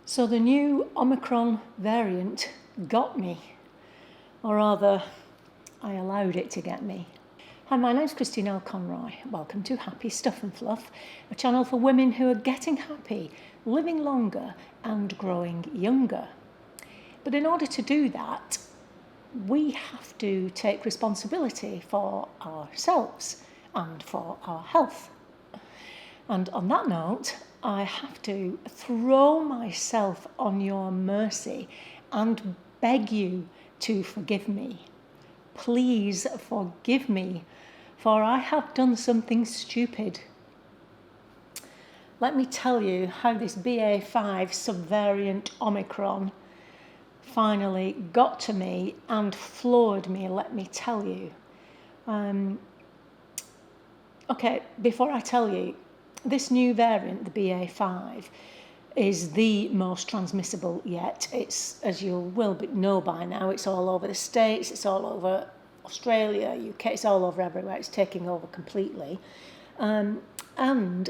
So the new Omicron variant got me, or rather, I allowed it to get me. Hi, my name's Christine L. Conroy. Welcome to Happy Stuff and Fluff, a channel for women who are getting happy, living longer and growing younger. But in order to do that, we have to take responsibility for ourselves and for our health. And on that note, I have to throw myself on your mercy and beg you to forgive me. Please forgive me, for I have done something stupid. Let me tell you how this BA.5 subvariant Omicron finally got to me and floored me, let me tell you. Okay, before I tell you, this new variant, the BA.5, is the most transmissible yet. It's, as you will know by now, it's all over the States, it's all over Australia, UK, it's all over everywhere. It's taking over completely. And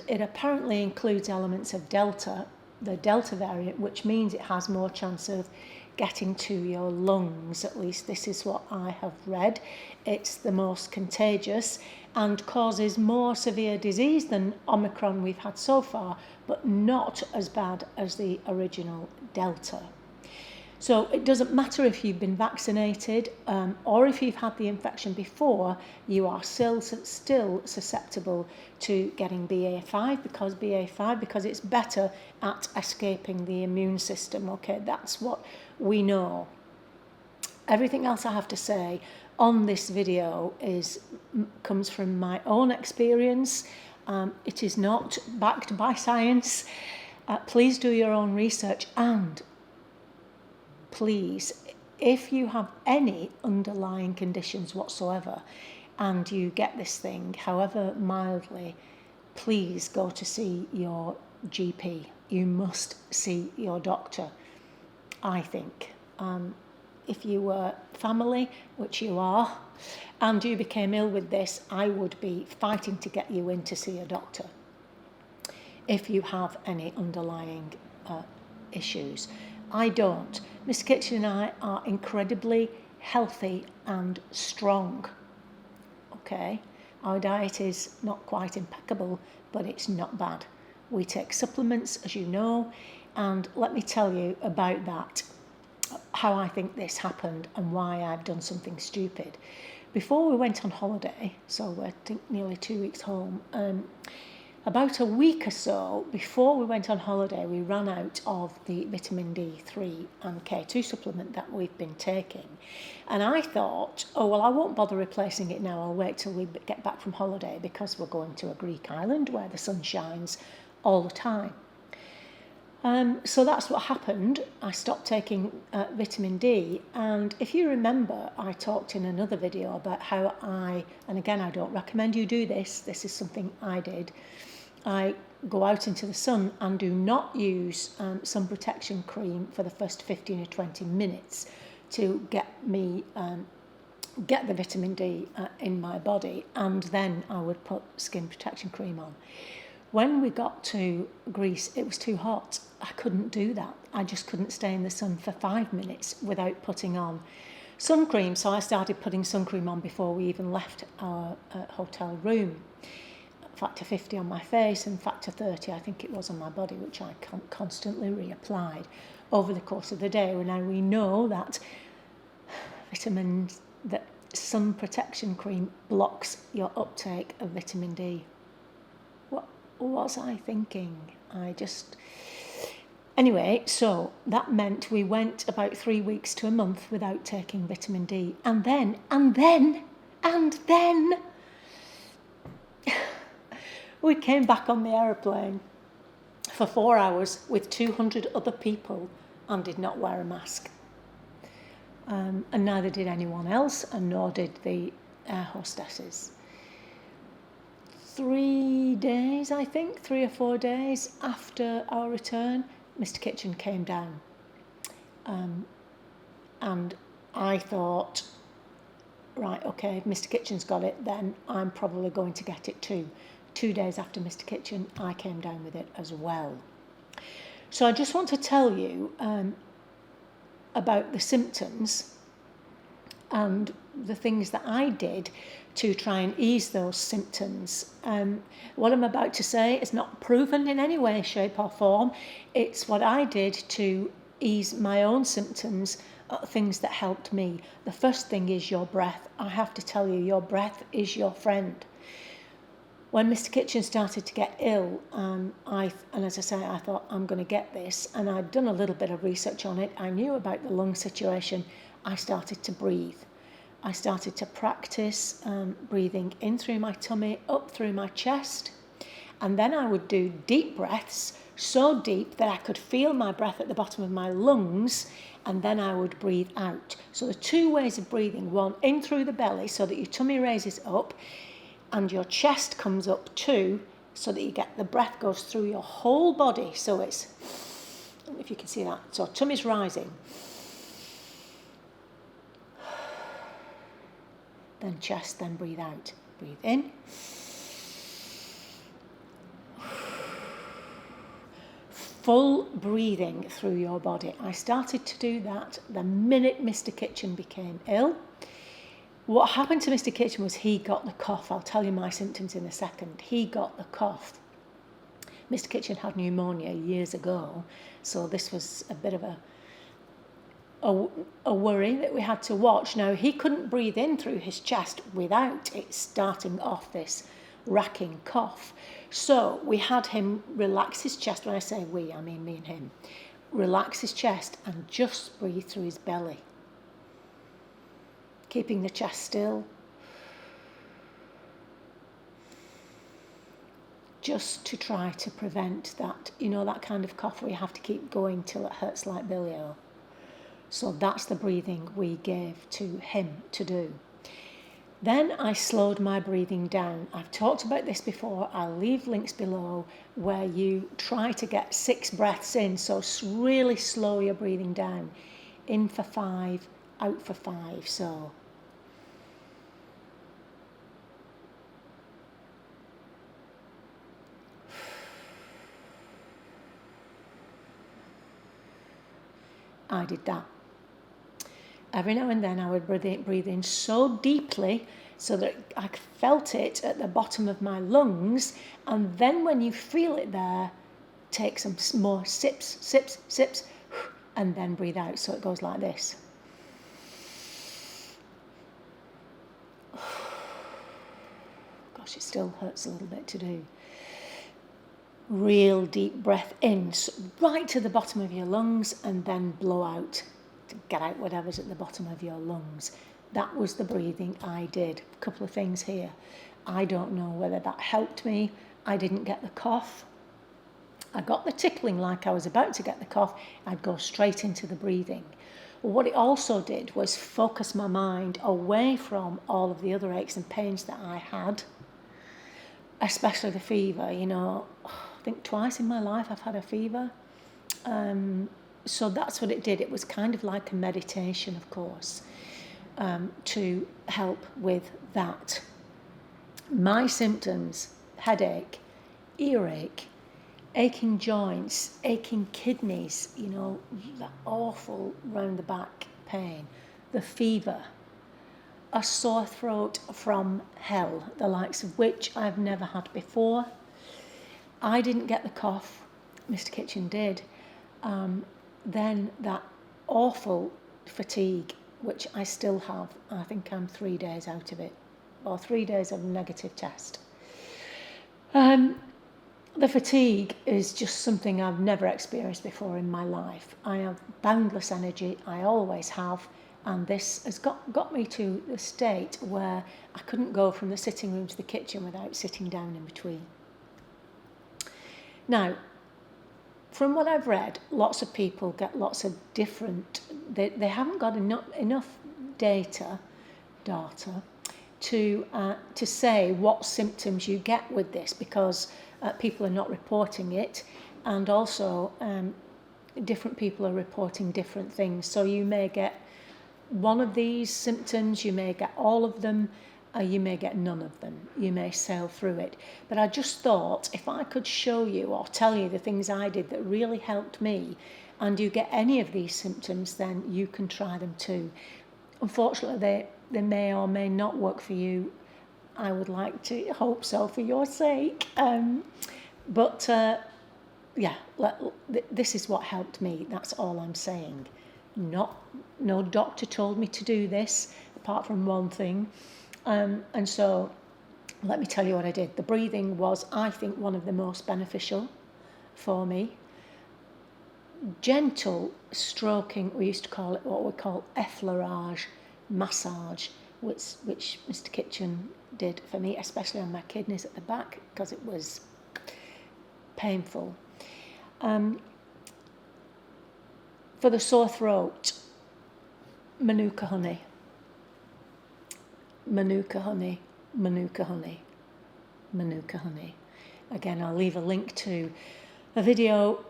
it apparently includes elements of Delta, the Delta variant, which means it has more chance of getting to your lungs. At least this is what I have read. It's the most contagious and causes more severe disease than Omicron we've had so far, but not as bad as the original Delta. So it doesn't matter if you've been vaccinated or if you've had the infection before, you are still susceptible to getting BA.5 because it's better at escaping the immune system. Okay, that's what we know. Everything else I have to say on this video comes from my own experience. It is not backed by science. Please do your own research, and please, if you have any underlying conditions whatsoever and you get this thing, however mildly, please go to see your GP. You must see your doctor, I think. If you were family, which you are, and you became ill with this, I would be fighting to get you in to see a doctor if you have any underlying issues. I don't. Mr. Kitchen and I are incredibly healthy and strong. Okay, our diet is not quite impeccable, but it's not bad. We take supplements, as you know, and let me tell you about that, how I think this happened and why I've done something stupid. Before we went on holiday, so we're nearly 2 weeks home, about a week or so before we went on holiday, we ran out of the vitamin D3 and K2 supplement that we've been taking. And I thought, oh, well, I won't bother replacing it now. I'll wait till we get back from holiday because we're going to a Greek island where the sun shines all the time. So that's what happened. I stopped taking vitamin D. And if you remember, I talked in another video about how and again, I don't recommend you do this. This is something I did. I go out into the sun and do not use sun protection cream for the first 15 or 20 minutes to get the vitamin D in my body, and then I would put skin protection cream on. When we got to Greece, it was too hot. I couldn't do that. I just couldn't stay in the sun for 5 minutes without putting on sun cream. So I started putting sun cream on before we even left our hotel room. Factor 50 on my face and factor 30, I think it was, on my body, which I constantly reapplied over the course of the day. Now we know that that sun protection cream blocks your uptake of vitamin D. What was I thinking? Anyway, so that meant we went about 3 weeks to a month without taking vitamin D. And then we came back on the aeroplane for 4 hours with 200 other people and did not wear a mask. And neither did anyone else, and nor did the air hostesses. 3 days, I think, 3 or 4 days after our return, Mr. Kitchen came down. And I thought, right, okay, if Mr. Kitchen's got it, then I'm probably going to get it too. 2 days after Mr. Kitchen, I came down with it as well. So I just want to tell you about the symptoms and the things that I did to try and ease those symptoms. What I'm about to say is not proven in any way, shape or form. It's what I did to ease my own symptoms, things that helped me. The first thing is your breath. I have to tell you, your breath is your friend. When Mr. Kitchen started to get ill, and as I say, I thought, I'm going to get this, and I'd done a little bit of research on it. I knew about the lung situation. I started to breathe. I started to practice breathing in through my tummy, up through my chest, and then I would do deep breaths, so deep that I could feel my breath at the bottom of my lungs, and then I would breathe out. So the two ways of breathing, one in through the belly so that your tummy raises up, and your chest comes up too, so that you get the breath goes through your whole body. So it's, I don't know if you can see that. So tummy's rising. Then chest, then breathe out. Breathe in. Full breathing through your body. I started to do that the minute Mr. Kitchen became ill. What happened to Mr. Kitchen was he got the cough. I'll tell you my symptoms in a second. He got the cough. Mr. Kitchen had pneumonia years ago, so this was a bit of a worry that we had to watch. Now, he couldn't breathe in through his chest without it starting off this racking cough. So we had him relax his chest. When I say we, I mean me and him. Relax his chest and just breathe through his belly. Keeping the chest still. Just to try to prevent that, that kind of cough where you have to keep going till it hurts like billy-o. So that's the breathing we gave to him to do. Then I slowed my breathing down. I've talked about this before. I'll leave links below where you try to get 6 breaths in. So really slow your breathing down. In for 5, out for 5. So I did that. Every now and then I would breathe in so deeply so that I felt it at the bottom of my lungs, and then when you feel it there, take some more sips, and then breathe out. So it goes like this. Gosh, it still hurts a little bit to do. Real deep breath in, right to the bottom of your lungs, and then blow out to get out whatever's at the bottom of your lungs. That was the breathing I did. A couple of things here. I don't know whether that helped me. I didn't get the cough. I got the tickling like I was about to get the cough. I'd go straight into the breathing. What it also did was focus my mind away from all of the other aches and pains that I had, especially the fever. I think twice in my life I've had a fever. So that's what it did. It was kind of like a meditation, of course, to help with that. My symptoms: headache, earache, aching joints, aching kidneys, that awful round the back pain, the fever, a sore throat from hell, the likes of which I've never had before. I didn't get the cough, Mr. Kitchen did. Then that awful fatigue, which I still have. I think I'm 3 days out of it, or 3 days of a negative test. The fatigue is just something I've never experienced before in my life. I have boundless energy, I always have, and this has got me to the state where I couldn't go from the sitting room to the kitchen without sitting down in between. Now, from what I've read, lots of people get lots of different, they haven't got enough data to say what symptoms you get with this, because people are not reporting it, and also different people are reporting different things. So you may get one of these symptoms, you may get all of them. you may get none of them. You may sail through it. But I just thought if I could show you or tell you the things I did that really helped me, and you get any of these symptoms, then you can try them too. Unfortunately, they may or may not work for you. I would like to hope so for your sake. This is what helped me. That's all I'm saying. No doctor told me to do this, apart from one thing. And so let me tell you what I did. The breathing was, I think, one of the most beneficial for me. Gentle stroking, we used to call it what we call effleurage massage, which Mr. Kitchen did for me, especially on my kidneys at the back, because it was painful. For the sore throat, Manuka Honey. Manuka Honey, Manuka Honey, Manuka Honey. Again, I'll leave a link to a video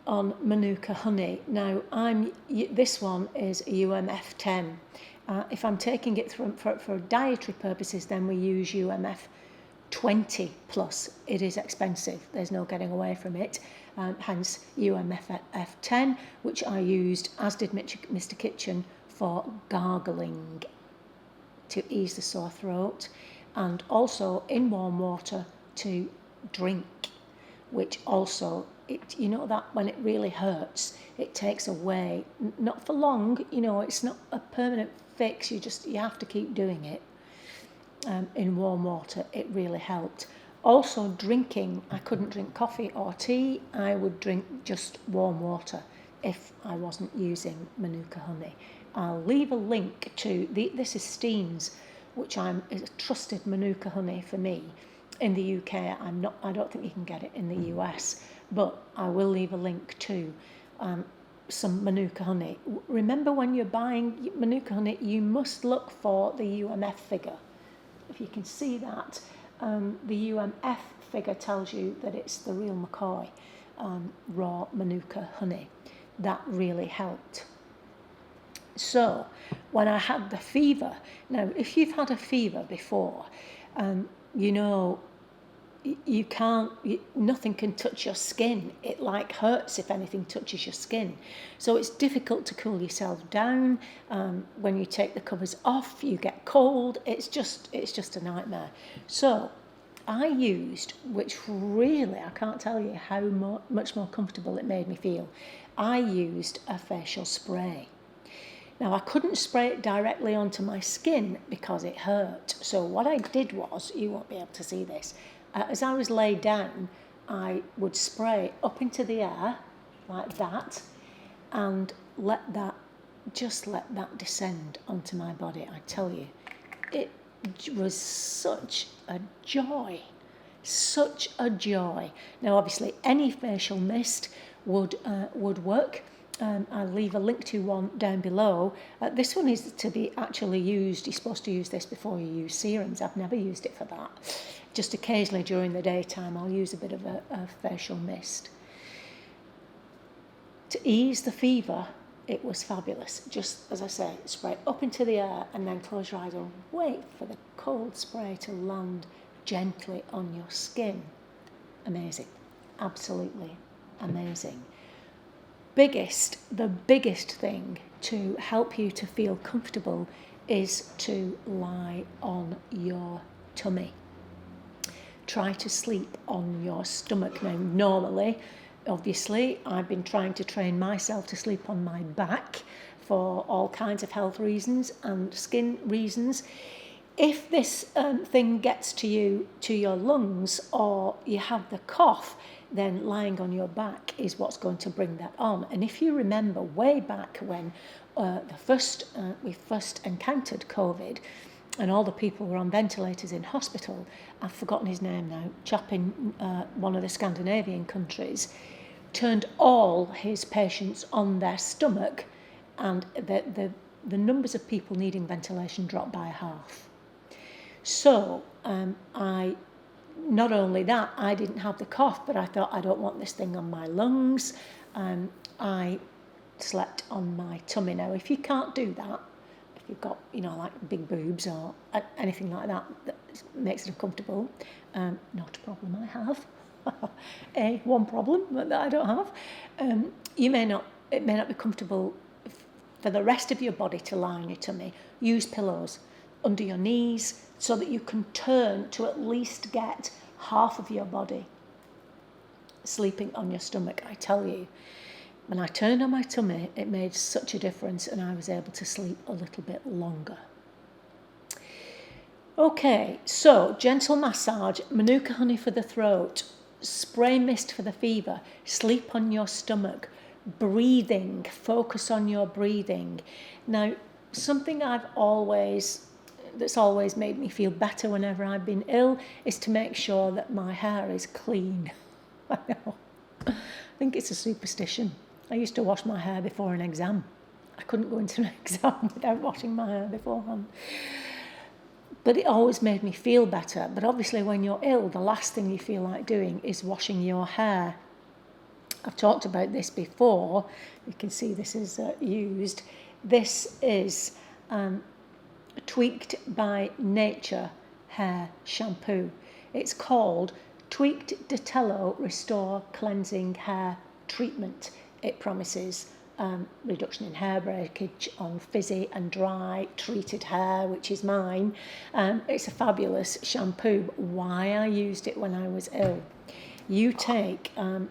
on Manuka Honey. Now, this one is a UMF 10. If I'm taking it for dietary purposes, then we use UMF 20 plus. It is expensive. There's no getting away from it. Hence UMF 10, which I used, as did Mr. Kitchen, for gargling to ease the sore throat, and also in warm water to drink, which also, you know that when it really hurts, it takes away, not for long, it's not a permanent fix, you have to keep doing it. In warm water, it really helped. Also drinking, I couldn't drink coffee or tea, I would drink just warm water if I wasn't using Manuka Honey. I'll leave a link to, this is Steen's, which is a trusted Manuka Honey for me. In the UK, I don't think you can get it in the US, but I will leave a link to some Manuka Honey. Remember, when you're buying Manuka Honey, you must look for the UMF figure. If you can see that, the UMF figure tells you that it's the real McCoy raw Manuka Honey. That really helped. So, when I had the fever, now if you've had a fever before, you can't, nothing can touch your skin. It hurts if anything touches your skin. So it's difficult to cool yourself down. When you take the covers off, you get cold. It's just a nightmare. So I used, which really, I can't tell you how much more comfortable it made me feel. I used a facial spray. Now, I couldn't spray it directly onto my skin because it hurt. So what I did was, you won't be able to see this, as I was laid down, I would spray up into the air like that and let that descend onto my body. I tell you, it was such a joy, such a joy. Now, obviously, any facial mist would work. I'll leave a link to one down below. This one is to be actually used. You're supposed to use this before you use serums. I've never used it for that. Just occasionally during the daytime, I'll use a bit of a facial mist. To ease the fever, it was fabulous. Just, as I say, spray up into the air and then close your eyes and wait for the cold spray to land gently on your skin. Amazing. Absolutely amazing. The biggest thing to help you to feel comfortable is to lie on your tummy. Try to sleep on your stomach. Now, normally, obviously, I've been trying to train myself to sleep on my back for all kinds of health reasons and skin reasons. If this thing gets to your lungs, or you have the cough, then lying on your back is what's going to bring that on. And if you remember way back when we first encountered COVID, and all the people were on ventilators in hospital, I've forgotten his name now, chap in one of the Scandinavian countries, turned all his patients on their stomach, and the numbers of people needing ventilation dropped by half. So not only that, I didn't have the cough, but I thought, I don't want this thing on my lungs. I slept on my tummy. Now, if you can't do that, if you've got, like big boobs or anything like that that makes it uncomfortable, not a problem I have. One problem that I don't have. It may not be comfortable for the rest of your body to lie on your tummy. Use pillows under your knees so that you can turn to at least get half of your body sleeping on your stomach. I tell you, when I turned on my tummy, it made such a difference, and I was able to sleep a little bit longer. Okay, so gentle massage, Manuka honey for the throat, spray mist for the fever, sleep on your stomach, breathing, focus on your breathing. Now, something that's always made me feel better whenever I've been ill is to make sure that my hair is clean. I know. I think it's a superstition. I used to wash my hair before an exam. I couldn't go into an exam without washing my hair beforehand. But it always made me feel better. But obviously when you're ill, the last thing you feel like doing is washing your hair. I've talked about this before. You can see this is used. This is Tweaked by Nature hair shampoo. It's called Tweaked Dhatelo Restore Cleansing Hair Treatment. It promises reduction in hair breakage on frizzy and dry treated hair, which is mine. It's a fabulous shampoo. Why I used it when I was ill. You take a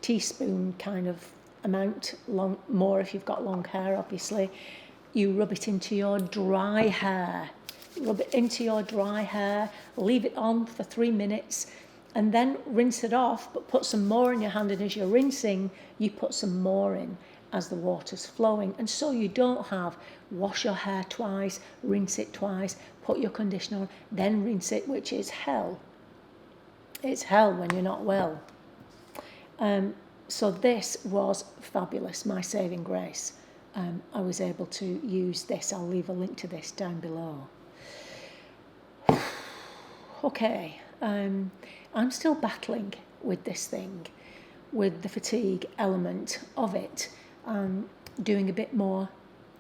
teaspoon kind of amount, more if you've got long hair, obviously. You rub it into your dry hair. Rub it into your dry hair, leave it on for 3 minutes, and then rinse it off, but put some more in your hand, and as you're rinsing, you put some more in as the water's flowing. And so you don't have wash your hair twice, rinse it twice, put your conditioner on, then rinse it, which is hell. It's hell when you're not well. So this was fabulous, my saving grace. I was able to use this. I'll leave a link to this down below. Okay, I'm still battling with this thing, with the fatigue element of it. Doing a bit more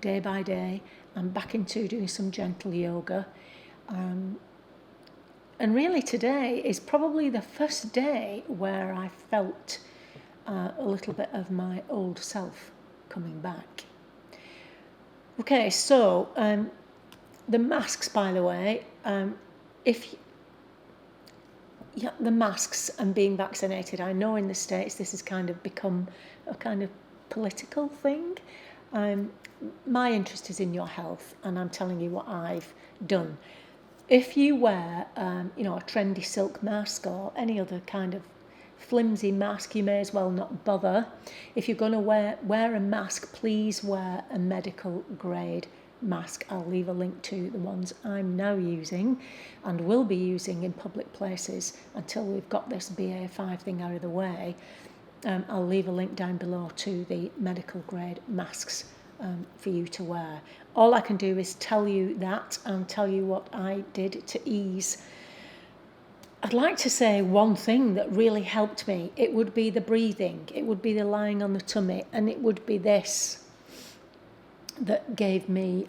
day by day. I'm back into doing some gentle yoga. And really today is probably the first day where I felt a little bit of my old self coming back. Okay, so the masks, by the way, the masks and being vaccinated, I know in the States this has kind of become a kind of political thing. My interest is in your health, and I'm telling you what I've done. If you wear, a trendy silk mask or any other kind of flimsy mask, you may as well not bother. If you're going to wear a mask, please wear a medical grade mask. I'll leave a link to the ones I'm now using and will be using in public places until we've got this BA.5 thing out of the way. I'll leave a link down below to the medical grade masks for you to wear. All I can do is tell you that and tell you what I did to ease. I'd like to say one thing that really helped me. It would be the breathing. It would be the lying on the tummy, and it would be this that gave me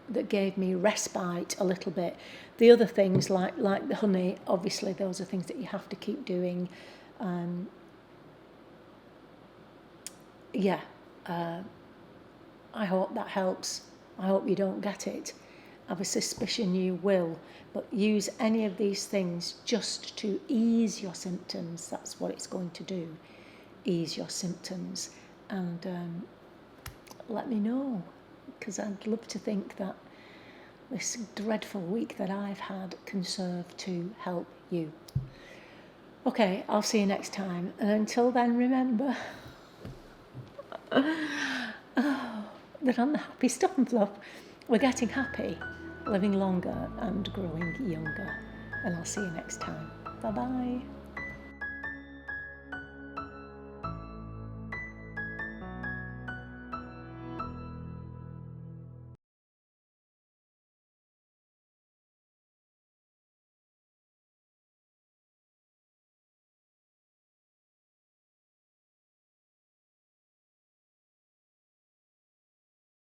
respite a little bit. The other things like the honey, obviously those are things that you have to keep doing. I hope that helps. I hope you don't get it. I have a suspicion you will, but use any of these things just to ease your symptoms. That's what it's going to do, ease your symptoms. And let me know, because I'd love to think that this dreadful week that I've had can serve to help you. Okay, I'll see you next time. And until then, remember that on the Happy Stuff and Fluff, we're getting happy, living longer and growing younger. And I'll see you next time. Bye-bye.